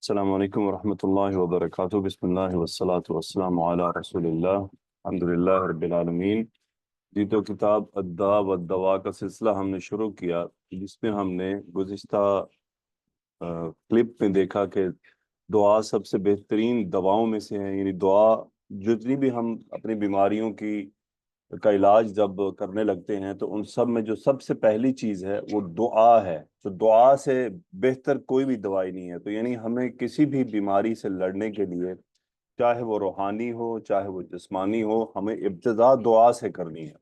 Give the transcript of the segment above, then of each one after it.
السلام علیکم ورحمۃ اللہ وبرکاتہ، بسم اللہ والصلاة والسلام علی رسول اللہ، الحمد للہ رب العالمین۔ جی تو کتاب الداء والدواء کا سلسلہ ہم نے شروع کیا، جس میں ہم نے گزشتہ کلپ میں دیکھا کہ دعا سب سے بہترین دواؤں میں سے ہے، یعنی دعا جتنی بھی ہم اپنی بیماریوں کا علاج جب کرنے لگتے ہیں تو ان سب میں جو سب سے پہلی چیز ہے وہ دعا ہے۔ تو دعا سے بہتر کوئی بھی دوائی نہیں ہے۔ تو یعنی ہمیں کسی بھی بیماری سے لڑنے کے لیے، چاہے وہ روحانی ہو چاہے وہ جسمانی ہو، ہمیں ابتدا دعا سے کرنی ہے۔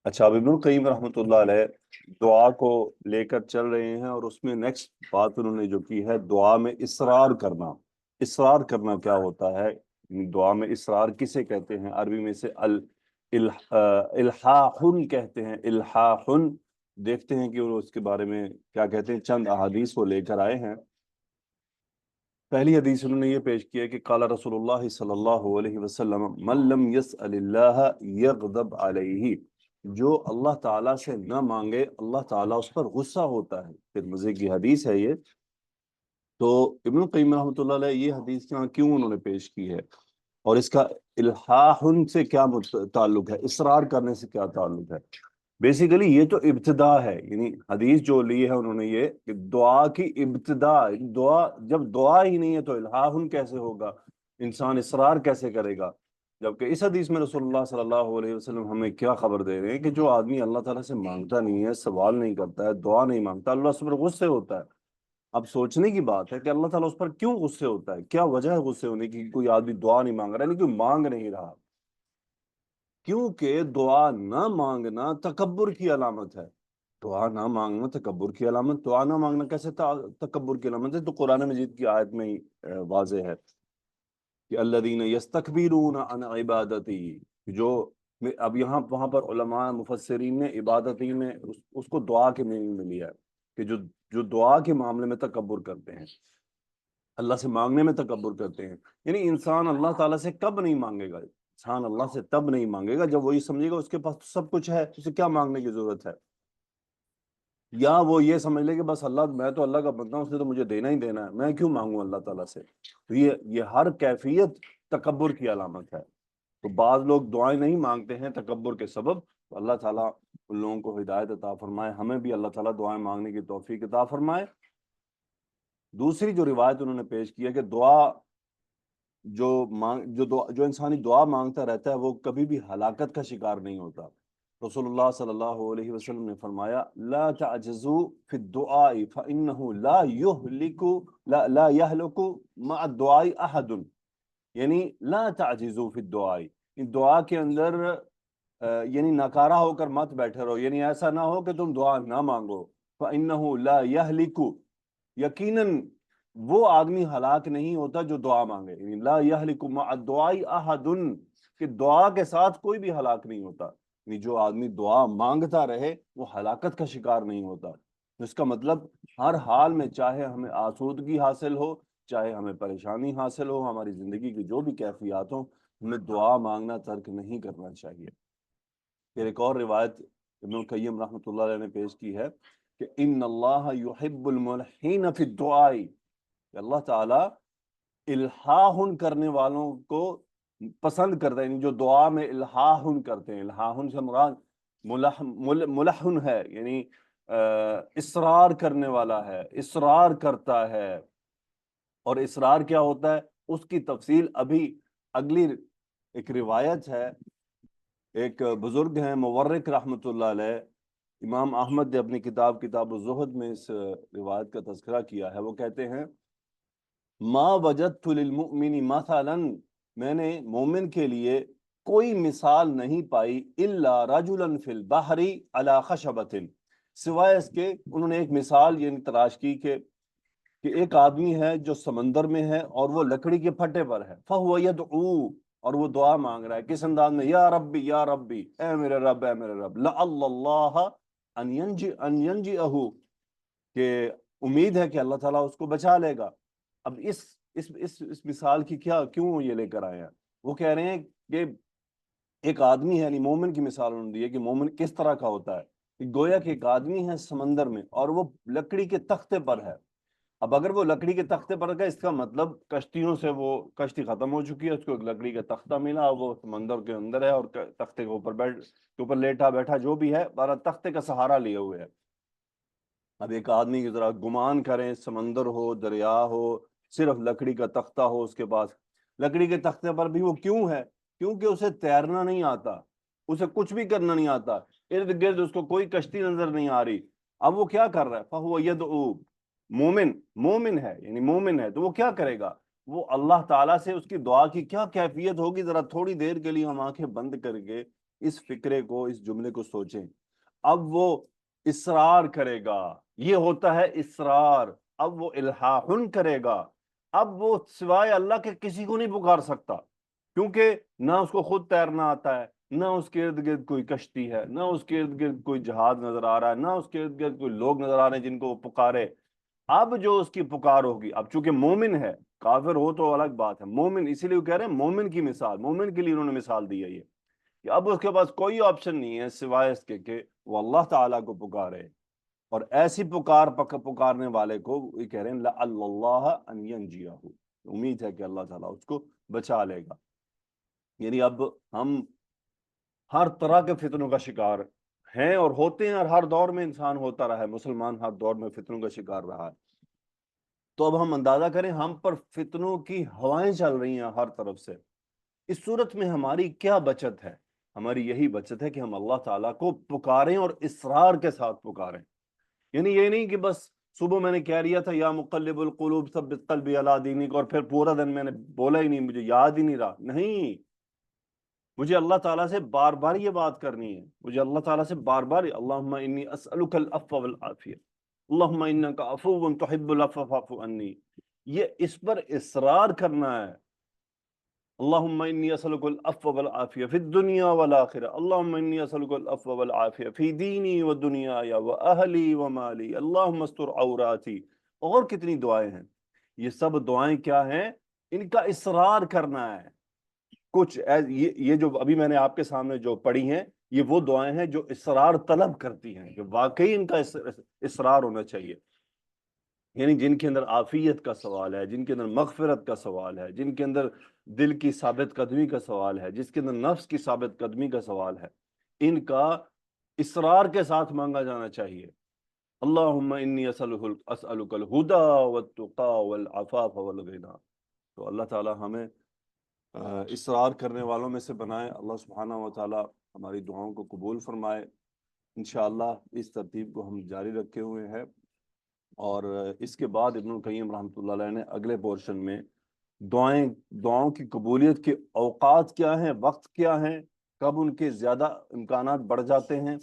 اچھا، اب ابن القیم رحمۃ اللہ علیہ دعا کو لے کر چل رہے ہیں، اور اس میں نیکسٹ بات انہوں نے جو کی ہے دعا میں اصرار کرنا۔ اصرار کرنا کیا ہوتا ہے؟ دعا میں اصرار کسے کہتے ہیں؟ عربی میں سے الحاح کہتے ہیں، الحاح۔ دیکھتے ہیں کہ وہ اس کے بارے میں کیا کہتے ہیں، چند احادیث وہ لے کر آئے ہیں۔ پہلی حدیث انہوں نے یہ پیش کیا کہ قال رسول اللہ صلی اللہ علیہ وسلم من لم يسأل اللہ یغضب علیہ، جو اللہ تعالیٰ سے نہ مانگے اللہ تعالیٰ اس پر غصہ ہوتا ہے۔ پھر مزے کی حدیث ہے یہ۔ تو ابن القیم رحمۃ اللہ علیہ یہ حدیث کیوں انہوں نے پیش کی ہے، اور اس کا الحاح سے کیا تعلق ہے، اصرار کرنے سے کیا تعلق ہے؟ بیسیکلی یہ تو ابتدا ہے، یعنی حدیث جو لی ہے انہوں نے یہ کہ دعا کی ابتدا، دعا جب دعا ہی نہیں ہے تو الحاح کیسے ہوگا، انسان اصرار کیسے کرے گا؟ جبکہ اس حدیث میں رسول اللہ صلی اللہ علیہ وسلم ہمیں کیا خبر دے رہے ہیں کہ جو آدمی اللہ تعالیٰ سے مانگتا نہیں ہے، سوال نہیں کرتا ہے، دعا نہیں مانگتا، اللہ اس پر غصے ہوتا ہے۔ اب سوچنے کی بات ہے کہ اللہ تعالیٰ اس پر کیوں غصے ہوتا ہے، کیا وجہ ہے غصے ہونے کی؟ کوئی آدمی دعا نہیں مانگ رہا ہے، کوئی مانگ نہیں رہا، کیونکہ دعا نہ مانگنا تکبر کی علامت ہے۔ دعا نہ مانگنا تکبر کی علامت، دعا نہ مانگنا کیسے تکبر کی علامت ہے؟ تو قرآن مجید کی آیت میں ہی واضح ہے کہ الذین یستکبرون عن عبادتی، جو اب یہاں وہاں پر علماء مفسرین نے عبادتی میں اس کو دعا کے معنی میں لیا ہے کہ جو دعا کے معاملے میں تکبر کرتے ہیں، اللہ سے مانگنے میں تکبر کرتے ہیں۔ یعنی انسان اللہ تعالیٰ سے کب نہیں مانگے گا؟ انسان اللہ سے تب نہیں مانگے گا جب وہی سمجھے گا اس کے پاس تو سب کچھ ہے، اسے کیا مانگنے کی ضرورت ہے؟ یا وہ یہ سمجھ لے کہ بس اللہ، میں تو اللہ کا بندہ ہوں، اس نے تو مجھے دینا ہی دینا ہے، میں کیوں مانگوں اللہ تعالیٰ سے؟ تو یہ ہر کیفیت تکبر کی علامت ہے۔ تو بعض لوگ دعائیں نہیں مانگتے ہیں تکبر کے سبب، تو اللہ تعالیٰ ان لوگوں کو ہدایت عطا فرمائے، ہمیں بھی اللہ تعالیٰ دعائیں مانگنے کی توفیق عطا فرمائے۔ دوسری جو روایت انہوں نے پیش کی ہے کہ جو انسانی دعا مانگتا رہتا ہے وہ کبھی بھی ہلاکت کا شکار نہیں ہوتا۔ رسول اللہ صلی اللہ علیہ وسلم نے فرمایا لا تعجزوا فی الدعاء فإنه لا يهلك مع الدعاء احد، یعنی لا تعجزوا فی الدعاء، دعا کے اندر یعنی ناکارہ ہو کر مت بیٹھے رہو، یعنی ایسا نہ ہو کہ تم دعا نہ مانگو۔ فإنه لا يهلك، یقیناً وہ آدمی ہلاک نہیں ہوتا جو دعا مانگے، یعنی لا یہلک مع الدعاء احد، کہ دعا کے ساتھ کوئی بھی ہلاک نہیں ہوتا، یعنی جو آدمی دعا مانگتا رہے وہ ہلاکت کا شکار نہیں ہوتا۔ اس کا مطلب ہر حال میں، چاہے ہمیں آسودگی حاصل ہو، چاہے ہمیں پریشانی حاصل ہو، ہماری زندگی کی جو بھی کیفیات ہوں، ہمیں دعا مانگنا ترک نہیں کرنا چاہیے۔ پھر ایک اور روایت ابن القیم رحمۃ اللہ علیہ نے پیش کی ہے کہ ان اللہ یحب الملحین فی الدعاء، کہ اللہ تعالیٰ الحاح کرنے والوں کو پسند کرتا ہے، یعنی جو دعا میں الحاح کرتے ہیں۔ الحاح سے مراد ملحن ہے، یعنی اصرار کرنے والا ہے، اصرار کرتا ہے۔ اور اصرار کیا ہوتا ہے اس کی تفصیل ابھی اگلی ایک روایت ہے، ایک بزرگ ہیں مورک رحمۃ اللہ علیہ، امام احمد نے اپنی کتاب الزہد میں اس روایت کا تذکرہ کیا ہے۔ وہ کہتے ہیں ما وجدت للمؤمن مثلا، میں نے مومن کے لیے کوئی مثال نہیں پائی، الا رجلا فی البحر علی خشبۃ، سوائے اس کے انہوں نے ایک مثال یہ تلاش کی کہ ایک آدمی ہے جو سمندر میں ہے اور وہ لکڑی کے پھٹے پر ہے، فہو یدعو، اور وہ دعا مانگ رہا ہے، کس انداز میں؟ یا ربی یا ربی، اے میرے رب، اے میرے رب، لعل اللہ ان ینجئہ، کہ امید ہے کہ اللہ تعالیٰ اس کو بچا لے گا۔ اب اس مثال کی کیوں یہ لے کر آئے ہیں؟ وہ کہہ رہے ہیں کہ ایک آدمی ہے، یعنی مومن کی مثال انہوں نے دی ہے کہ مومن کس طرح کا ہوتا ہے، کہ گویا کہ ایک آدمی ہے سمندر میں اور وہ لکڑی کے تختے پر ہے، اب اگر وہ لکڑی کے تختے پر رکھا، اس کا مطلب کشتیوں سے وہ کشتی ختم ہو چکی ہے، اس کو ایک لکڑی کا تختہ ملا، وہ سمندر کے اندر ہے اور تختے کے اوپر لیٹا بیٹھا جو بھی ہے، بارہ تختے کا سہارا لیے ہوئے ہے۔ اب ایک آدمی کی ذرا گمان کریں، سمندر ہو، دریا ہو، صرف لکڑی کا تختہ ہو اس کے پاس، لکڑی کے تختے پر بھی وہ کیوں ہے؟ کیونکہ اسے تیرنا نہیں آتا، اسے کچھ بھی کرنا نہیں آتا، ارد گرد اس کو کوئی کشتی نظر نہیں آ رہی۔ اب وہ کیا کر رہا ہے؟ فَهُوَ يَدْعُو، مومن ہے، یعنی مومن ہے تو وہ کیا کرے گا؟ وہ اللہ تعالیٰ سے اس کی دعا کی کیا کیفیت ہوگی؟ ذرا تھوڑی دیر کے لیے ہم آنکھیں بند کر کے اس فکرے کو، اس جملے کو سوچیں۔ اب وہ اصرار کرے گا، یہ ہوتا ہے اصرار۔ اب وہ الحاحن کرے گا، اب وہ سوائے اللہ کے کسی کو نہیں پکار سکتا، کیونکہ نہ اس کو خود تیرنا آتا ہے، نہ اس کے ارد گرد کوئی کشتی ہے، نہ اس کے ارد گرد کوئی جہاز نظر آ رہا ہے، نہ اس کے ارد گرد کوئی لوگ نظر آ رہے ہیں جن کو وہ پکارے۔ اب جو اس کی پکار ہوگی، اب چونکہ مومن ہے، کافر ہو تو الگ بات ہے، مومن، اسی لیے وہ کہہ رہے ہیں مومن کی مثال، مومن کے لیے انہوں نے مثال دی ہے یہ، کہ اب اس کے پاس کوئی آپشن نہیں ہے سوائے اس کے کہ وہ اللہ تعالیٰ کو پکارے۔ اور ایسی پکارنے والے کو یہ کہہ رہے ہیں لعل اللہ ان ینجیہ، امید ہے کہ اللہ تعالیٰ اس کو بچا لے گا۔ یعنی اب ہم ہر طرح کے فتنوں کا شکار ہیں اور ہوتے ہیں، اور ہر دور میں انسان ہوتا رہا ہے، مسلمان ہر دور میں فتنوں کا شکار رہا ہے۔ تو اب ہم اندازہ کریں، ہم پر فتنوں کی ہوائیں چل رہی ہیں ہر طرف سے، اس صورت میں ہماری کیا بچت ہے؟ ہماری یہی بچت ہے کہ ہم اللہ تعالیٰ کو پکاریں اور اصرار کے ساتھ پکاریں۔ یعنی یہ نہیں کہ بس صبح میں نے کہہ لیا تھا یا مقلب القلوب ثبت قلبی علی دینک، اور پھر پورا دن میں نے بولا ہی نہیں، مجھے یاد ہی نہیں رہا۔ نہیں، مجھے اللہ تعالیٰ سے بار بار یہ بات کرنی ہے، مجھے اللہ تعالیٰ سے بار بار اللہم انی اسألک العفو والعافیہ، اللہم انک عفو تحب العفو فاعف عنی، یہ اس پر اصرار کرنا ہے۔ اللہم انی اسألک العفو والعافیہ فی الدنیا والآخرہ، اللہم انی اسألک العفو والعافیہ فی دینی و دنیای و اہلی و مالی، اللہم استر عوراتی، اور کتنی دعائیں ہیں۔ یہ سب دعائیں کیا ہیں؟ ان کا اصرار کرنا ہے۔ کچھ یہ جو ابھی میں نے آپ کے سامنے جو پڑھی ہیں، یہ وہ دعائیں ہیں جو اصرار طلب کرتی ہیں، جو واقعی ان کا اصرار ہونا چاہیے، یعنی جن کے اندر عافیت کا سوال ہے، جن کے اندر مغفرت کا سوال ہے، جن کے اندر دل کی ثابت قدمی کا سوال ہے، جس کے اندر نفس کی ثابت قدمی کا سوال ہے، ان کا اصرار کے ساتھ مانگا جانا چاہیے۔ اللہم انی اسألک الہدی والتقی والعفاف والغنی۔ تو اللہ تعالی ہمیں اصرار کرنے والوں میں سے بنائے، اللہ سبحانہ و تعالی ہماری دعاؤں کو قبول فرمائے۔ انشاءاللہ اس ترتیب کو ہم جاری رکھے ہوئے ہیں، اور اس کے بعد ابن القیم رحمۃ اللہ علیہ نے اگلے پورشن میں دعاؤں کی قبولیت کے اوقات کیا ہیں، وقت کیا ہیں، کب ان کے زیادہ امکانات بڑھ جاتے ہیں،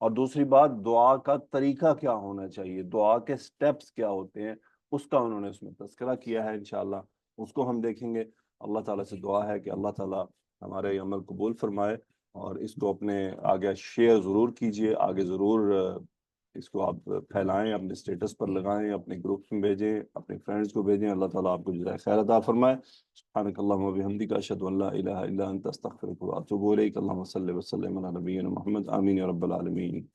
اور دوسری بات دعا کا طریقہ کیا ہونا چاہیے، دعا کے سٹیپس کیا ہوتے ہیں، اس کا انہوں نے اس میں تذکرہ کیا ہے۔ انشاءاللہ اس کو ہم دیکھیں گے۔ اللہ تعالیٰ سے دعا ہے کہ اللہ تعالیٰ ہمارے یہ عمل قبول فرمائے، اور اس کو اپنے آگے شیئر ضرور کیجئے، آگے ضرور اس کو آپ پھیلائیں، اپنے اسٹیٹس پر لگائیں، اپنے گروپس میں بھیجیں، اپنے فرینڈز کو بھیجیں۔ اللہ تعالیٰ آپ کو جزائے خیر عطا فرمائے۔ سبحانک اللہم و بحمدک، اشہد ان لا الہ الا انت، استغفرک و اتوب الیک۔ اللہم صلی وسلم علی نبینا محمد، آمین یا رب العالمین۔